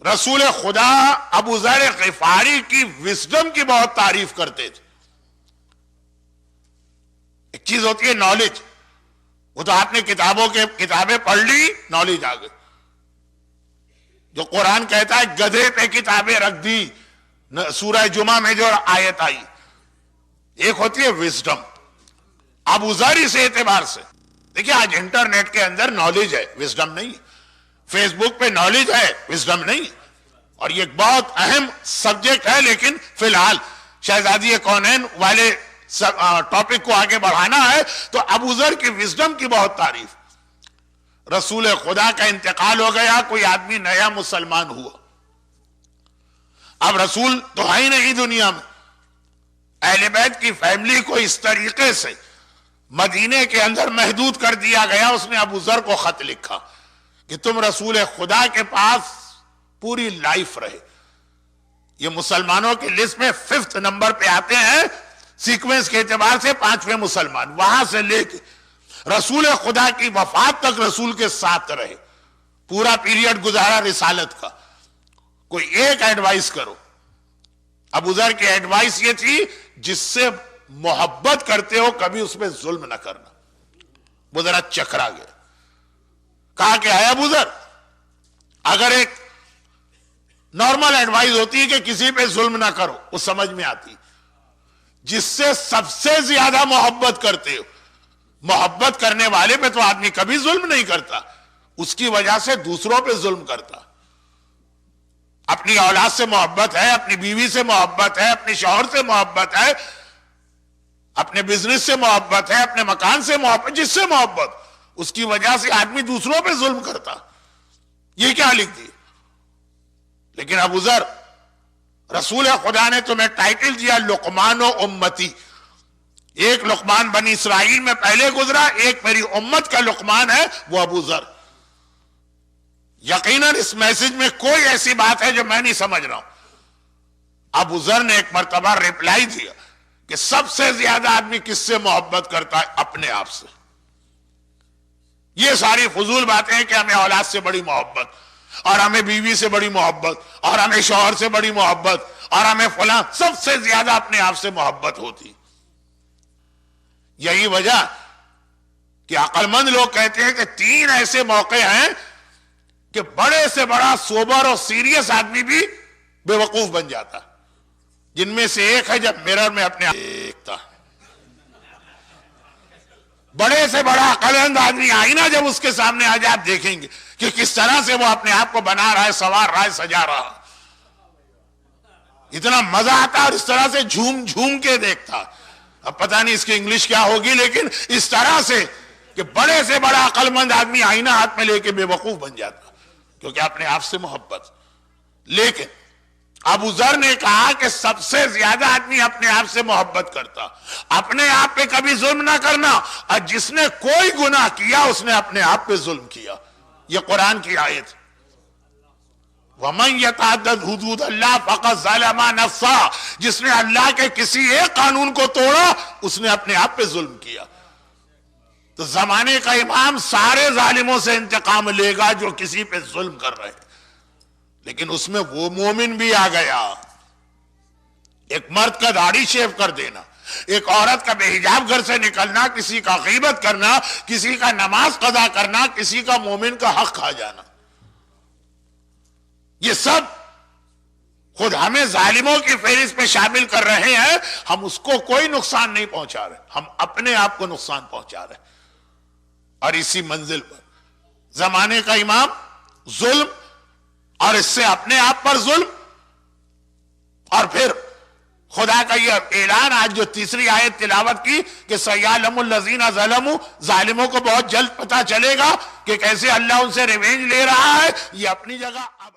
رسول خدا ابو ذر غفاری کی وزڈم کی بہت تعریف کرتے تھے. ایک چیز ہوتی ہے نالج، وہ تو آپ نے کتابیں پڑھ لی، نالج آ گئی. جو قرآن کہتا ہے گدھے پہ کتابیں رکھ دی، سورہ جمعہ میں جو آیت آئی، ایک ہوتی ہے وزڈم. ابو ذر اس اعتبار سے دیکھیں، آج انٹرنیٹ کے اندر نالج ہے، وزڈم نہیں. فیس بک پہ نالج ہے، وزڈم نہیں. اور یہ ایک بہت اہم سبجیکٹ ہے، لیکن فی الحال شہزادی کونین والے ٹاپک کو آگے بڑھانا ہے تو ابو ذر کی وزڈم کی بہت تعریف. رسول خدا کا انتقال ہو گیا، کوئی آدمی نیا مسلمان ہوا. اب رسول تو ہے ہی نہیں دنیا میں. اہل بیت کی فیملی کو اس طریقے سے مدینے کے اندر محدود کر دیا گیا. اس نے ابو ذر کو خط لکھا کہ تم رسول خدا کے پاس پوری لائف رہے. یہ مسلمانوں کی لسٹ میں 5th نمبر پہ آتے ہیں سیکوینس کے اعتبار سے، 5ویں مسلمان. وہاں سے لے کے رسول خدا کی وفات تک رسول کے ساتھ رہے، پورا پیریڈ گزارا رسالت کا. کوئی ایک ایڈوائس کرو. ابو ذر کی ایڈوائس یہ تھی جس سے محبت کرتے ہو کبھی اس پہ ظلم نہ کرنا. وہ ذرا چکرا گیا، کہا کہ ہے ابو ذر، اگر ایک نارمل ایڈوائس ہوتی ہے کہ کسی پہ ظلم نہ کرو، وہ سمجھ میں آتی. جس سے سب سے زیادہ محبت کرتے ہو، محبت کرنے والے پہ تو آدمی کبھی ظلم نہیں کرتا، اس کی وجہ سے دوسروں پہ ظلم کرتا. اپنی اولاد سے محبت ہے، اپنی بیوی سے محبت ہے، اپنے شوہر سے محبت ہے، اپنے بزنس سے محبت ہے، اپنے مکان سے محبت، جس سے محبت، اس کی وجہ سے آدمی دوسروں پہ ظلم کرتا. یہ کیا لکھ دی؟ لیکن ابو ذر، رسول خدا نے تمہیں ٹائٹل دیا لقمان و امتی. ایک لقمان بنی اسرائیل میں پہلے گزرا، ایک میری امت کا لقمان ہے، وہ ابو ذر. یقیناً اس میسج میں کوئی ایسی بات ہے جو میں نہیں سمجھ رہا ہوں. ابو ذر نے ایک مرتبہ ریپلائی دیا کہ سب سے زیادہ آدمی کس سے محبت کرتا ہے؟ اپنے آپ سے. یہ ساری فضول باتیں ہیں کہ ہمیں اولاد سے بڑی محبت، اور ہمیں بیوی سے بڑی محبت، اور ہمیں شوہر سے بڑی محبت، اور ہمیں فلاں، سب سے زیادہ اپنے آپ سے محبت ہوتی. یہی وجہ کہ عقل مند لوگ کہتے ہیں کہ 3 ایسے موقع ہیں کہ بڑے سے بڑا سوبر اور سیریس آدمی بھی بے وقوف بن جاتا. جن میں سے ایک ہے جب مرر میں اپنے آپ دیکھتا. بڑے سے بڑا عقلمند آدمی آئینہ جب اس کے سامنے آ جائے، آپ دیکھیں گے کہ کس طرح سے وہ اپنے آپ کو بنا رہا ہے، سنوار رہا ہے، سجا رہا. اتنا مزہ آتا اور اس طرح سے جھوم جھوم کے دیکھتا. اب پتہ نہیں اس کی انگلش کیا ہوگی، لیکن اس طرح سے کہ بڑے سے بڑا عقل مند آدمی آئینہ ہاتھ میں لے کے بے وقوف بن جاتا، کیونکہ اپنے آپ سے محبت. لیکن ابو ذر نے کہا کہ سب سے زیادہ آدمی اپنے آپ سے محبت کرتا، اپنے آپ پہ کبھی ظلم نہ کرنا. اور جس نے کوئی گناہ کیا اس نے اپنے آپ پہ ظلم کیا. یہ قرآن کی آیت. وَمَنْ يَتَعَدَّدْ حُدُودَ اللَّهِ فَقَدْ ظَلَمَ نَفْسَهُ. جس نے اللہ کے کسی ایک قانون کو توڑا اس نے اپنے آپ پہ ظلم کیا. تو زمانے کا امام سارے ظالموں سے انتقام لے گا جو کسی پہ ظلم کر رہے ہیں. لیکن اس میں وہ مومن بھی آ گیا. ایک مرد کا داڑھی شیو کر دینا، ایک عورت کا بے حجاب گھر سے نکلنا، کسی کا غیبت کرنا، کسی کا نماز قضا کرنا، کسی کا مومن کا حق کھا جانا، یہ سب خود ہمیں ظالموں کی فہرست میں شامل کر رہے ہیں. ہم اس کو کوئی نقصان نہیں پہنچا رہے، ہم اپنے آپ کو نقصان پہنچا رہے ہیں. اور اسی منزل پر زمانے کا امام ظلم، اور اس سے اپنے آپ پر ظلم، اور پھر خدا کا یہ اعلان آج جو تیسری آیت تلاوت کی کہ سَيَعْلَمُ الَّذِينَ ظَلَمُوا، ظالموں کو بہت جلد پتہ چلے گا کہ کیسے اللہ ان سے ریونج لے رہا ہے. یہ اپنی جگہ اب